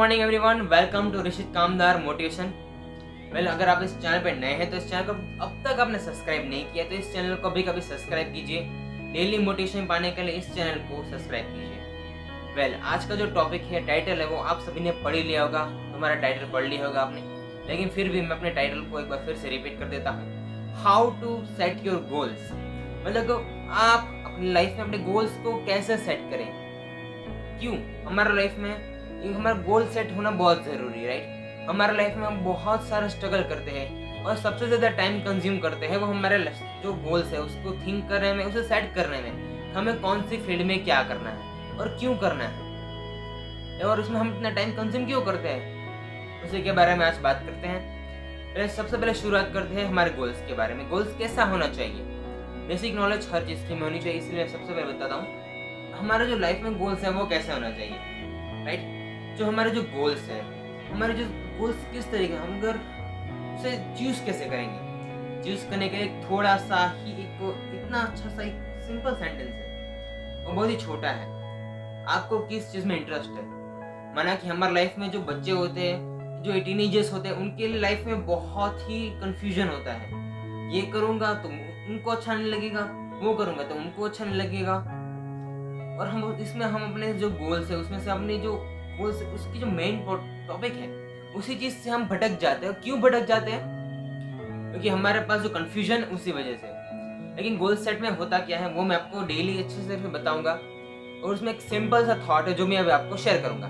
Morning everyone, welcome to Rishit Kamdar motivation. अगर आप इस चैनल पे नए हैं तो इस चैनल को अब तक आपने सब्सक्राइब नहीं किया तो इस चैनल को कभी सब्सक्राइब कीजिए। डेली मोटिवेशन पाने के लिए इस चैनल को सब्सक्राइब कीजिए। आज का जो टॉपिक है, टाइटल है, वो आप सभी ने पढ़ ही लिया होगा। हमारा टाइटल पढ़ लिया होगा आपने, लेकिन फिर भी मैं अपने टाइटल को एक बार फिर से रिपीट कर देता हूँ। How to set your goals. आप अपनी लाइफ में अपने गोल्स को कैसे सेट करें। क्यों हमारा लाइफ में हमारा गोल सेट होना बहुत जरूरी है, राइट। हमारे लाइफ में हम बहुत सारा स्ट्रगल करते हैं और सबसे ज्यादा टाइम कंज्यूम करते हैं वो हमारे जो गोल्स है उसको थिंक करने में, उसे सेट करने में, हमें कौन सी फील्ड में क्या करना है और क्यों करना है और उसमें हम इतना टाइम कंज्यूम क्यों करते हैं, उसी के बारे में आज बात करते हैं। सबसे पहले शुरुआत करते हैं हमारे गोल्स के बारे में। गोल्स कैसा होना चाहिए, बेसिक नॉलेज हर चीज़ की में होनी चाहिए, इसलिए सबसे पहले बताता हूँ हमारे जो लाइफ में गोल्स है वो कैसे होना चाहिए, राइट। जो हमारे जो गोल्स है, हमारे जो गोल्स किस तरीके, हम अगर उसे चूज कैसे करेंगे। चूज करने के लिए थोड़ा सा ही इतना अच्छा सा एक सिंपल सेंटेंस है, वो बहुत ही छोटा है। आपको किस चीज में इंटरेस्ट है। माना कि हमारे लाइफ में जो बच्चे होते हैं, जो टीनेजर्स होते हैं, उनके लिए लाइफ में बहुत ही कंफ्यूजन होता है। ये करूंगा तो उनको अच्छा नहीं लगेगा, वो करूंगा तो उनको अच्छा नहीं लगेगा। और हम इसमें हम अपने जो गोल्स है उसमें से अपने जो गोल्स, उसकी जो मेन टॉपिक है उसी चीज से हम भटक जाते हैं। क्यों भटक जाते हैं? क्योंकि हमारे पास जो कंफ्यूजन उसी वजह से। लेकिन गोल सेट में होता क्या है वो मैं आपको डेली अच्छे से बताऊंगा, और उसमें एक सिंपल सा थॉट है जो मैं अभी आपको शेयर करूंगा।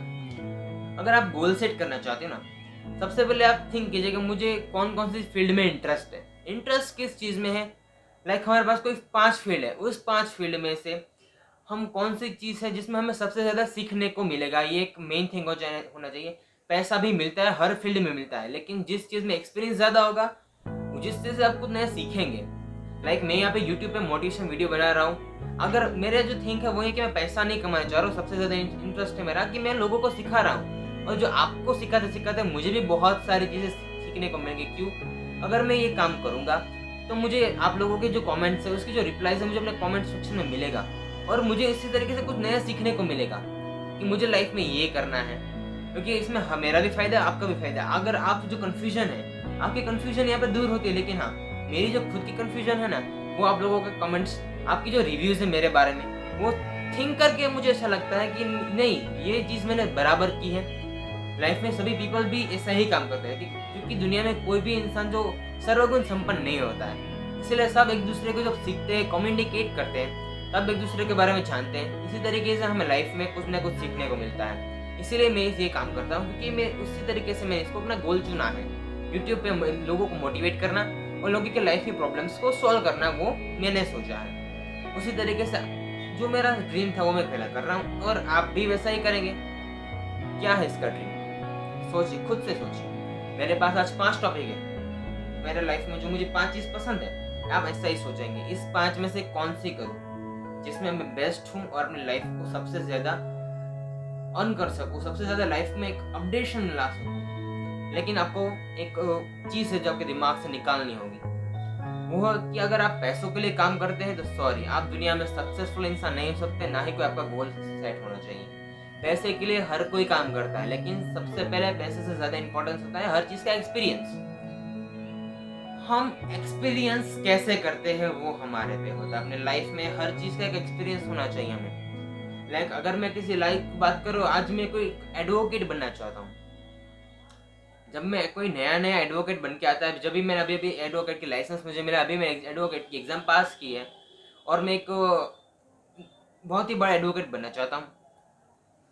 अगर आप गोल सेट करना चाहते हो ना, सबसे पहले आप थिंक कीजिए कि मुझे कौन कौन सी फील्ड में इंटरेस्ट है। इंटरेस्ट किस चीज में है, हमारे पास कोई 5 फील्ड है, उस 5 फील्ड में से हम कौन सी चीज है जिसमें हमें सबसे ज्यादा सीखने को मिलेगा। ये एक मेन थिंग होना चाहिए। पैसा भी मिलता है, हर फील्ड में मिलता है, लेकिन जिस चीज में एक्सपीरियंस ज्यादा होगा, जिस चीज से आप कुछ नया सीखेंगे। मैं यहाँ पे यूट्यूब पे मोटिवेशन वीडियो बना रहा हूँ, अगर मेरा जो थिंक है वो है कि मैं पैसा नहीं कमाना चाह रहा हूँ। सबसे ज्यादा इंटरेस्ट है मेरा कि मैं लोगों को सिखा रहा हूँ, और जो आपको सिखाते सिखाते मुझे भी बहुत सारी चीजें सीखने को मिलेंगी। क्यों? अगर मैं ये काम करूंगा तो मुझे आप लोगों के जो कमेंट्स है, उसकी जो रिप्लाईज है, मुझे अपने कमेंट सेक्शन में मिलेगा, और मुझे इसी तरीके से कुछ नया सीखने को मिलेगा कि मुझे लाइफ में ये करना है। क्योंकि इसमें मेरा भी फायदा है, आपका भी फायदा है। अगर आप जो कंफ्यूजन है, आपकी कंफ्यूजन यहाँ पे दूर होती है, लेकिन हाँ, मेरी जो खुद की कंफ्यूजन है ना, वो आप लोगों के कमेंट्स, आपकी जो रिव्यूज है मेरे बारे में, वो थिंक करके मुझे ऐसा लगता है कि नहीं, ये चीज मैंने बराबर की है। लाइफ में सभी पीपल भी ऐसा ही काम करते हैं, क्योंकि दुनिया में कोई भी इंसान जो सर्वगुण संपन्न नहीं होता है। इसलिए सब एक दूसरे को जब सीखते हैं, कम्युनिकेट करते हैं, तब एक दूसरे के बारे में जानते हैं। इसी तरीके से हमें लाइफ में कुछ ना कुछ सीखने को मिलता है। इसीलिए मैं ये काम करता हूँ, क्योंकि मैं उसी तरीके से मैंने इसको अपना गोल चुना है। यूट्यूब पे लोगों को मोटिवेट करना और लोगों के लाइफ की प्रॉब्लम्स को सॉल्व करना, वो मैंने सोचा है। उसी तरीके से जो मेरा ड्रीम था वो मैं पहला कर रहा हूँ, और आप भी वैसा ही करेंगे। क्या है इसका ड्रीम? सोचिए, खुद से सोचिए। मेरे पास आज 5 टॉपिक है मेरे लाइफ में, जो मुझे 5 चीज पसंद है। आप ऐसा ही सोचेंगे, इस 5 में से कौन सी करूँ जिसमें मैं बेस्ट हूँ और अपनी लाइफ को सबसे ज्यादा अर्न कर सकूँ, सबसे ज्यादा लाइफ में एक अपडेशन ला सकूँ। लेकिन आपको एक चीज है जो आपके दिमाग से निकालनी होगी, वो है कि अगर आप पैसों के लिए काम करते हैं तो सॉरी, आप दुनिया में सक्सेसफुल इंसान नहीं हो सकते, ना ही कोई आपका गोल सेट होना चाहिए। पैसे के लिए हर कोई काम करता है, लेकिन सबसे पहले पैसे से ज्यादा इंपॉर्टेंस होता है हर चीज का एक्सपीरियंस। हम एक्सपीरियंस कैसे करते हैं वो हमारे पे होता है। अपने लाइफ में हर चीज का एक एक्सपीरियंस होना चाहिए हमें। अगर मैं किसी लाइफ की बात करूँ, आज मैं कोई एडवोकेट बनना चाहता हूँ। जब मैं कोई नया एडवोकेट बन के आता है, जब भी मैंने अभी एडवोकेट की लाइसेंस मुझे मिला, अभी मैं एडवोकेट की एग्जाम पास की है, और मैं एक बहुत ही बड़ा एडवोकेट बनना चाहता हूँ।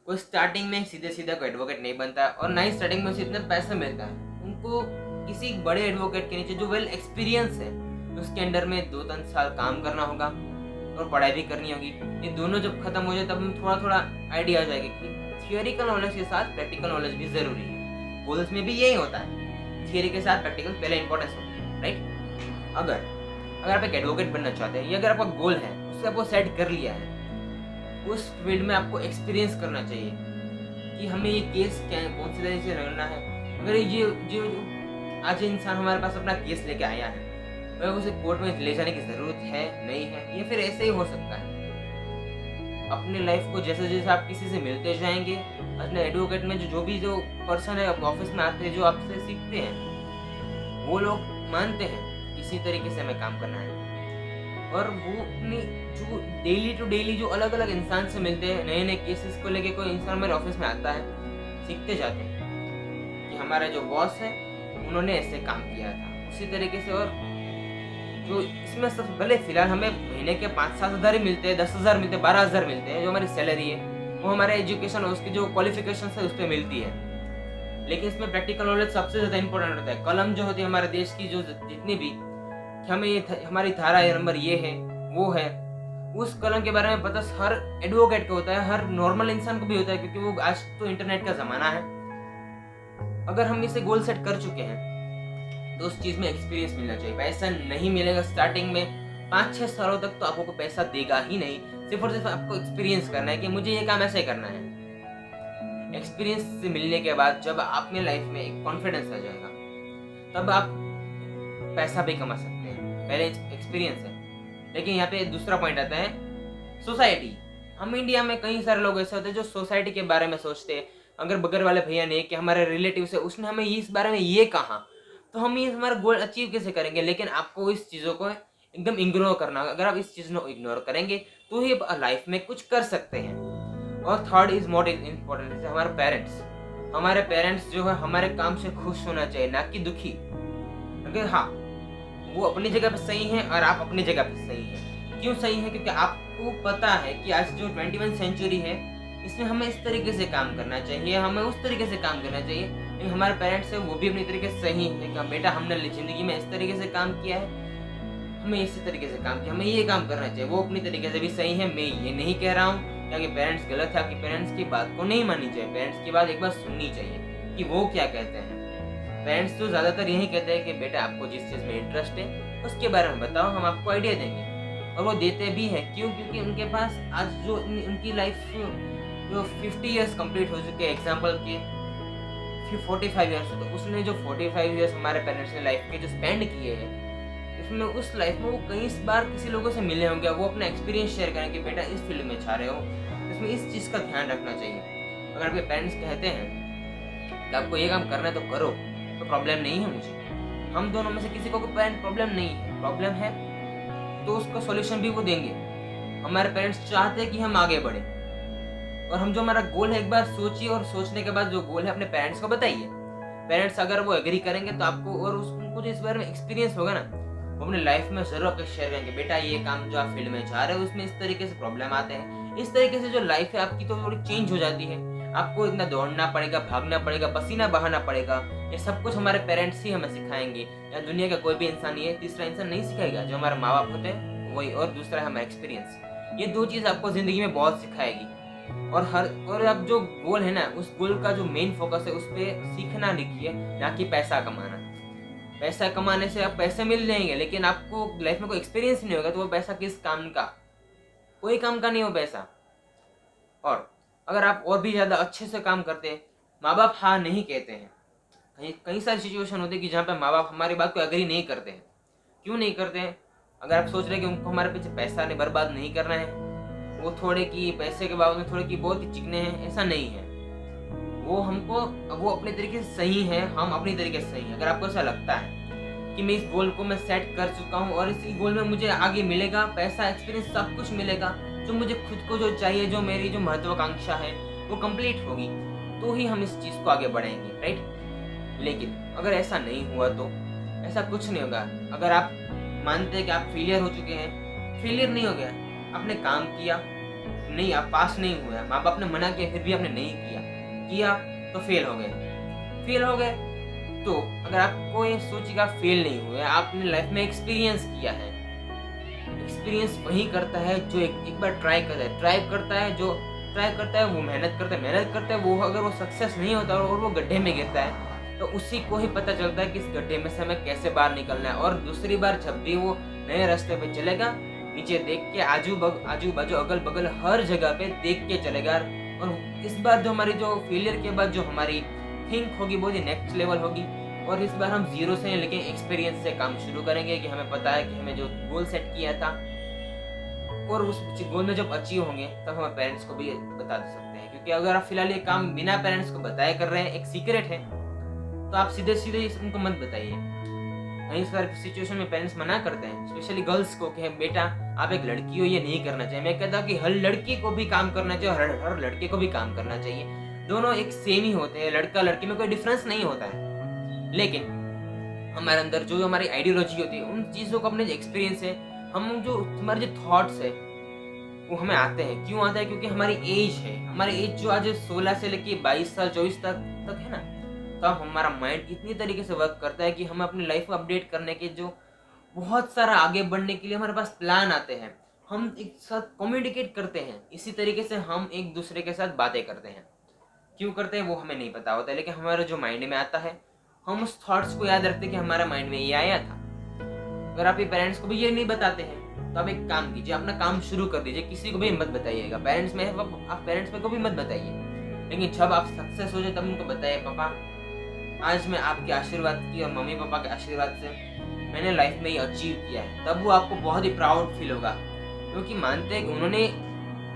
कोई स्टार्टिंग में सीधे कोई एडवोकेट नहीं बनता, और ना ही स्टार्टिंग में उसे इतना पैसा मिलता है। उनको किसी बड़े एडवोकेट के नीचे जो वेल एक्सपीरियंस है, उसके अंडर में 2-3 साल काम करना होगा और पढ़ाई भी करनी होगी। ये दोनों जब खत्म हो जाए तब हमें थोड़ा आइडिया आ जाएगा कि थियोरिकल नॉलेज के साथ प्रैक्टिकल नॉलेज भी जरूरी है। गोल्स में भी यही होता है, थियोरी के साथ प्रैक्टिकल पहले इंपॉर्टेंस होती है, राइट। अगर आप एक एडवोकेट बनना चाहते हैं, ये अगर आपका गोल है, उससे आपको सेट कर लिया है, उस फील्ड में आपको एक्सपीरियंस करना चाहिए कि हमें ये केस कौन सी तरीके से लड़ना है। अगर ये जो आज इंसान हमारे पास अपना केस लेके आया है, वह उसे कोर्ट में ले जाने की जरूरत है, नहीं है, या फिर ऐसे ही हो सकता है। अपने लाइफ को जैसे जैसे आप किसी से मिलते जाएंगे, अपने एडवोकेट में जो जो पर्सन है ऑफिस में आते हैं, जो आपसे सीखते हैं, वो लोग मानते हैं इसी तरीके से हमें काम करना है। और वो अपनी जो डेली टू डेली जो अलग अलग इंसान से मिलते हैं, नए नए केसेस को लेके कोई इंसान हमारे ऑफिस में आता है, सीखते जाते हैं कि हमारा जो बॉस है उन्होंने ऐसे काम किया था उसी तरीके से। और जो इसमें सब भले फिलहाल हमें महीने के 5-7 हज़ार ही मिलते हैं, 10,000 मिलते हैं, 12,000 मिलते हैं, जो हमारी सैलरी है वो हमारे एजुकेशन और उसकी जो क्वालिफिकेशन है उस पर मिलती है। लेकिन इसमें प्रैक्टिकल नॉलेज सबसे ज़्यादा इंपॉर्टेंट होता है। कलम जो होती है हमारे देश की, जो जितनी भी हमें ये हमारी धारा नंबर ये है वो है, उस कलम के बारे में पता हर एडवोकेट को होता है, हर नॉर्मल इंसान को भी होता है, क्योंकि वो आज तो इंटरनेट का ज़माना है। अगर हम इसे गोल सेट कर चुके हैं तो उस चीज़ में एक्सपीरियंस मिलना चाहिए। पैसा नहीं मिलेगा स्टार्टिंग में, 5-6 सालों तक तो आपको पैसा देगा ही नहीं। सिर्फ और सिर्फ आपको एक्सपीरियंस करना है कि मुझे ये काम ऐसे करना है। एक्सपीरियंस से मिलने के बाद जब आप में लाइफ में एक कॉन्फिडेंस आ जाएगा, तब आप पैसा भी कमा सकते हैं। पहले एक्सपीरियंस है। लेकिन यहाँ पे दूसरा पॉइंट आता है, सोसाइटी। हम इंडिया में कई सारे लोग ऐसे होते हैं जो सोसाइटी के बारे में सोचते हैं। अगर बगल वाले भैया ने, कि हमारे रिलेटिव से, उसने हमें इस बारे में ये कहा, तो हम ये हमारा गोल अचीव कैसे करेंगे। लेकिन आपको इस चीज़ों को एकदम इग्नोर करना। अगर आप इस चीज़ को इग्नोर करेंगे तो ही लाइफ में कुछ कर सकते हैं। और थर्ड इज मोर इम्पोर्टेंट, हमारे पेरेंट्स जो है हमारे काम से खुश होना चाहिए, ना कि दुखी। अगर हाँ, वो अपनी जगह पे सही है और आप अपनी जगह पे सही है। क्यों सही है? क्योंकि आपको पता है कि आज जो 21वीं सेंचुरी है, इसमें हमें इस तरीके से काम करना चाहिए, हमें उस तरीके से काम करना चाहिए। लेकिन हमारे पेरेंट्स है वो भी अपनी तरीके से सही है कि बेटा हमने ज़िंदगी में इस तरीके से काम किया है, हमें इसी तरीके से काम किया, हमें ये काम करना चाहिए। वो अपनी तरीके से भी सही है। मैं ये नहीं कह रहा हूँ कि पेरेंट्स गलत है, आपके पेरेंट्स की बात को नहीं माननी चाहिए। पेरेंट्स की बात एक बार सुननी चाहिए कि वो क्या कहते हैं। पेरेंट्स तो ज़्यादातर यही कहते हैं कि बेटा आपको जिस चीज़ में इंटरेस्ट है उसके बारे में बताओ, हम आपको आइडिया देंगे। और वो देते भी हैं। क्यों? क्योंकि उनके पास आज जो उनकी लाइफ जो 50 ईयर्स कंप्लीट हो चुके हैं, एग्जाम्पल के 45 ईयर्स, तो उसने जो 45 ईयर्स हमारे पेरेंट्स ने लाइफ के जो स्पेंड किए हैं, इसमें उस लाइफ में वो कई बार किसी लोगों से मिले होंगे, वो अपना एक्सपीरियंस शेयर करेंगे, बेटा इस फील्ड में चाह रहे हो, इसमें इस चीज़ का ध्यान रखना चाहिए। अगर आपके पेरेंट्स कहते हैं कि आपको ये काम करना है तो करो, तो प्रॉब्लम नहीं है मुझे। हम दोनों में से किसी को पेरेंट प्रॉब्लम नहीं है, प्रॉब्लम है तो उसका सॉल्यूशन भी वो देंगे। हमारे पेरेंट्स चाहते हैं कि हम आगे बढ़े, और हम जो हमारा गोल है एक बार सोचिए, और सोचने के बाद जो गोल है अपने पेरेंट्स को बताइए। पेरेंट्स अगर वो एग्री करेंगे तो आपको, और उनको जो इस बारे में एक्सपीरियंस होगा ना, वो अपने लाइफ में जरूर आपको शेयर करेंगे, बेटा ये काम जो आप फील्ड में चाह रहे हो उसमें इस तरीके से प्रॉब्लम आते हैं। इस तरीके से जो लाइफ है आपकी तो थोड़ी चेंज हो जाती है। आपको इतना दौड़ना पड़ेगा, भागना पड़ेगा, पसीना बहाना पड़ेगा, ये सब कुछ हमारे पेरेंट्स ही हमें सिखाएंगे, या दुनिया का कोई भी इंसान, ये तीसरा इंसान नहीं सिखाएगा। जो हमारे माँ बाप होते हैं वही, और दूसरा है हमारा एक्सपीरियंस। ये दो चीज़ आपको ज़िंदगी में बहुत सिखाएगी। और अब जो गोल है ना, उस गोल का जो मेन फोकस है उस पर सीखना लिखिए, ना कि पैसा कमाना। पैसा कमाने से आप पैसे मिल जाएंगे, लेकिन आपको लाइफ में कोई एक्सपीरियंस नहीं होगा, तो वो पैसा किस काम का? कोई काम का नहीं हो पैसा। और अगर आप और भी ज़्यादा अच्छे से काम करते हैं, माँ बाप हाँ नहीं कहते हैं। कई सारी सिचुएशन होती है कि जहाँ पे माँ बाप हमारी बात को एग्री नहीं करते हैं। क्यों नहीं करते हैं? अगर आप सोच रहे हैं कि उनको हमारे पीछे पैसा नहीं बर्बाद नहीं करना है, वो थोड़े की पैसे के बाबत में थोड़े की बहुत ही चिकने हैं, ऐसा नहीं है। वो अपने तरीके से सही है, हम अपनी तरीके से सही हैं। अगर आपको ऐसा लगता है कि मैं इस गोल को मैं सेट कर चुका हूँ और इसी गोल में मुझे आगे मिलेगा, पैसा, एक्सपीरियंस, सब कुछ मिलेगा, जो मुझे खुद को जो चाहिए, जो मेरी जो महत्वाकांक्षा है वो कंप्लीट होगी, तो ही हम इस चीज़ को आगे बढ़ाएंगे, राइट। लेकिन अगर ऐसा नहीं हुआ तो ऐसा कुछ नहीं होगा। अगर आप मानते हैं कि आप फेलियर हो चुके हैं, फेलियर नहीं हो गया, आपने काम किया, नहीं आप पास नहीं हुआ, माँ बाप ने मना किया फिर भी आपने नहीं किया तो फेल हो गए। तो अगर आपको ये सोचिएगा फेल नहीं हुए, आपने लाइफ में एक्सपीरियंस किया है। एक्सपीरियंस वही करता है जो एक बार ट्राई करता है, जो ट्राई करता है वो मेहनत करता है, वो अगर वो सक्सेस नहीं होता और वो गड्ढे में गिरता है, तो उसी को ही पता चलता है कि इस गड्ढे में से हमें कैसे बाहर निकलना है। और दूसरी बार जब भी वो नए रास्ते पे चलेगा, नीचे देख के, आजू बाजू अगल बगल हर जगह पे देख के चलेगा। और इस बार जो हमारी जो फेलियर के बाद जो हमारी थिंक होगी बहुत ही नेक्स्ट लेवल होगी, और इस बार हम जीरो से लेकिन एक्सपीरियंस से काम शुरू करेंगे कि हमें पता है कि हमें जो गोल सेट किया था और उस गोल में जब अचीव होंगे तब हम पेरेंट्स को भी बता सकते हैं। क्योंकि अगर आप फिलहाल ये काम बिना पेरेंट्स को बताए कर रहे हैं, एक सीक्रेट है, तो आप सीधे सीधे उनको मत बताइए। कई सारे सिचुएशन में पेरेंट्स मना करते हैं, स्पेशली गर्ल्स को, कि बेटा आप एक लड़की हो, ये नहीं करना चाहिए। मैं कहता हूँ कि हर लड़की को भी काम करना चाहिए और हर लड़के को भी काम करना चाहिए। दोनों एक सेम ही होते हैं, लड़का लड़की में कोई डिफरेंस नहीं होता है। लेकिन हमारे अंदर जो हमारी आइडियोलॉजी होती है, उन चीज़ों को, अपने जो एक्सपीरियंस है, हम जो हमारे जो थॉट्स है वो हमें आते हैं। क्यों आता है? क्योंकि हमारी एज है, हमारी एज जो आज 16 से लेके 22 साल 24 तक है ना, तब हमारा माइंड इतनी तरीके से वर्क करता है कि हम अपनी लाइफ को अपडेट करने के, जो बहुत सारा आगे बढ़ने के लिए हमारे पास प्लान आते हैं, हम एक साथ कम्युनिकेट करते हैं। इसी तरीके से हम एक दूसरे के साथ बातें करते हैं। क्यों करते हैं वो हमें नहीं पता होता है, लेकिन हमारा जो माइंड में आता है, हम उस थॉट्स को याद रखते हैं कि हमारा माइंड में ये आया था। अगर आप ये पेरेंट्स को भी ये नहीं बताते हैं तो आप एक काम कीजिए, अपना काम शुरू कर दीजिए, किसी को भी मत बताइएगा। पेरेंट्स में आप पेरेंट्स में को भी मत बताइए, लेकिन जब आप सक्सेस हो जाए तब उनको बताइए, पापा आज मैं आपके आशीर्वाद की और मम्मी पापा के आशीर्वाद से मैंने लाइफ में ये अचीव किया है। तब वो आपको बहुत ही प्राउड फील होगा, क्योंकि मानते हैं कि उन्होंने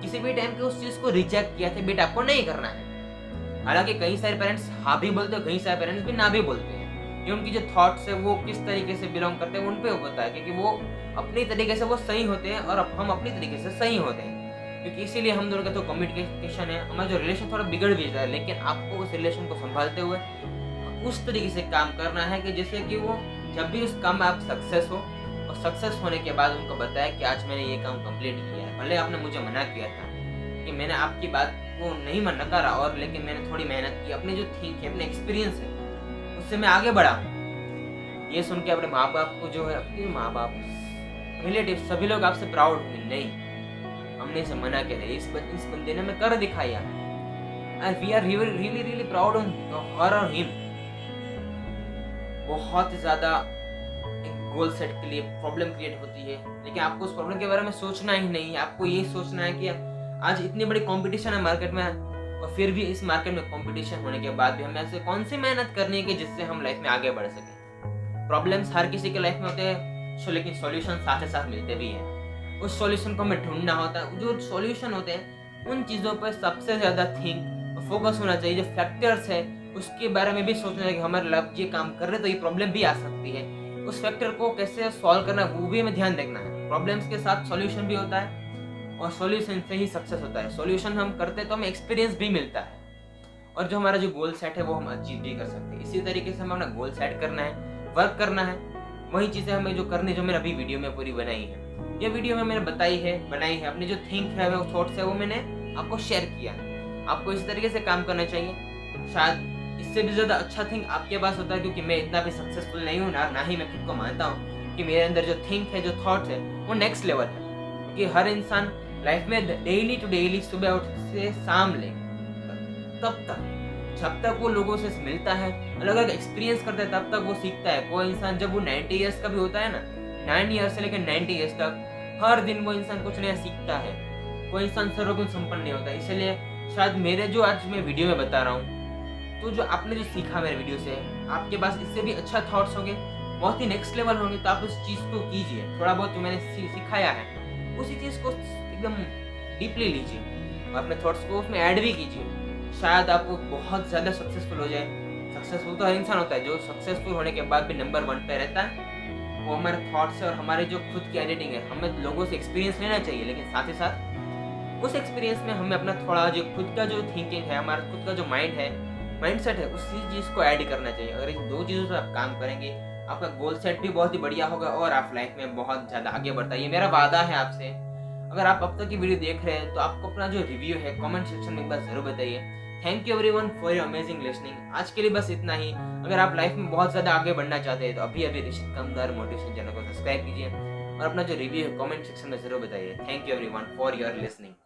किसी भी टाइम पे उस चीज़ को रिजेक्ट किया था, बेटा आपको नहीं करना है। हालांकि कई सारे पेरेंट्स हाँ भी बोलते हैं, कई सारे पेरेंट्स भी ना भी बोलते हैं। ये उनकी जो थॉट्स है वो किस तरीके से बिलोंग करते हैं उन पे होता है, क्योंकि वो अपनी तरीके से वो सही होते हैं और हम अपनी तरीके से सही होते हैं। क्योंकि इसीलिए हम दोनों का जो कम्युनिकेशन है, हमारा जो रिलेशन थोड़ा बिगड़ भी जाता है, लेकिन आपको उस रिलेशन को संभालते हुए उस तरीके से काम करना है कि जैसे कि वो जब भी उस काम में आप सक्सेस हो, और सक्सेस होने के बाद उनको बताया कि आज मैंने ये काम कंप्लीट किया है। भले आपने मुझे मना किया था, कि मैंने आपकी बात को नहीं मना करा, और लेकिन मैंने थोड़ी मेहनत की, अपने जो थिंक है, अपने एक्सपीरियंस है, उससे मैं आगे बढ़ा। ये सुन के अपने माँ बाप को, जो है अपने माँ बाप, रिलेटिव, सभी लोग आपसे प्राउड हुए, नहीं हमने इसे मना किया था, इस बंदे ने हमें कर दिखाया, and we are really proud on her और हिम। बहुत ही ज्यादा एक गोल सेट के लिए प्रॉब्लम क्रिएट होती है, लेकिन आपको उस प्रॉब्लम के बारे में सोचना ही नहीं है। आपको ये सोचना है कि आज इतनी बड़ी कंपटीशन है मार्केट में, और फिर भी इस मार्केट में कंपटीशन होने के बाद भी हमें ऐसे कौन सी मेहनत करनी है कि जिससे हम लाइफ में आगे बढ़ सके। प्रॉब्लम्स हर किसी के लाइफ में होते हैं, लेकिन सॉल्यूशन साथ ही साथ मिलते भी हैं। उस सॉल्यूशन को हमें ढूंढना होता है। जो सॉल्यूशन होते हैं उन चीज़ों पर सबसे ज़्यादा थिंक फोकस होना चाहिए। जो फैक्टर्स है उसके बारे में भी सोचना है कि हमारे लाइफ ये काम कर रहे तो ये प्रॉब्लम भी आ सकती है, उस फैक्टर को कैसे सॉल्व करना है वो भी हमें ध्यान देखना है। प्रॉब्लम्स के साथ सॉल्यूशन भी होता है, और सॉल्यूशन से ही सक्सेस होता है। सॉल्यूशन हम करते हैं तो हमें एक्सपीरियंस भी मिलता है, और जो हमारा जो गोल सेट है वो हम अचीव भी कर सकते हैं। इसी तरीके से हमें अपना गोल सेट करना है, वर्क करना है, वही चीज़ें हमें जो करनी, जो मैंने अभी वीडियो में पूरी बनाई है, ये वीडियो में मैंने बनाई है, अपनी जो थिंक है, वो थॉट्स है, वो मैंने आपको शेयर किया है। आपको इस तरीके से काम करना चाहिए। शायद इससे भी ज़्यादा अच्छा थिंक आपके पास होता है, क्योंकि मैं इतना भी सक्सेसफुल नहीं हूँ, ना ही मैं खुद को मानता हूँ कि मेरे अंदर जो थिंक है, जो थॉट्स है, वो नेक्स्ट लेवल है। क्योंकि हर इंसान लाइफ में डेली टू डेली सुबह उठ से शाम ले तब तक, जब तक वो लोगों से मिलता है, अलग अलग एक्सपीरियंस करता है, तब तक वो सीखता है। कोई इंसान जब वो 90 ईयर्स का भी होता है ना, 9 ईयर्स से लेकर 90 ईयर्स तक, हर दिन वो इंसान कुछ नया सीखता है। कोई इंसान सर्वगुण संपन्न नहीं होता। इसलिए शायद मेरे जो आज मैं वीडियो में बता रहा हूँ, तो जो आपने जो सीखा मेरे वीडियो से, आपके पास इससे भी अच्छा थॉट्स होंगे, बहुत ही नेक्स्ट लेवल होंगे, तो आप उस चीज़ को कीजिए। थोड़ा बहुत जो मैंने सिखाया है उसी चीज़ को एकदम डीपली लीजिए और अपने थॉट्स को उसमें ऐड भी कीजिए। शायद आप बहुत ज़्यादा सक्सेसफुल हो जाए। सक्सेसफुल तो हर इंसान होता है, जो सक्सेसफुल होने के बाद भी नंबर 1 पे रहता है वो हमारे थॉट्स है और हमारे जो खुद की एडिटिंग है। हमें लोगों से एक्सपीरियंस लेना चाहिए, लेकिन साथ ही साथ उस एक्सपीरियंस में हमें अपना थोड़ा जो खुद का जो थिंकिंग है, हमारा खुद का जो माइंडसेट है, उसी चीज़ को ऐड करना चाहिए। अगर इन 2 चीज़ों से आप काम करेंगे, आपका गोल सेट भी बहुत ही बढ़िया होगा और आप लाइफ में बहुत ज़्यादा आगे बढ़ता है। ये मेरा वादा है आपसे। अगर आप अब तक की वीडियो देख रहे हैं तो आपको अपना जो रिव्यू है कमेंट सेक्शन में एक बार जरूर बताइए। Thank you everyone for your amazing listening. आज के लिए बस इतना ही। अगर आप लाइफ में बहुत ज़्यादा आगे बढ़ना चाहते हैं तो अभी ऋषित कामदार मोटिवेशन चैनल को सब्सक्राइब कीजिए और अपना जो रिव्यू है कमेंट सेक्शन में जरूर बताइए। Thank you everyone for your listening.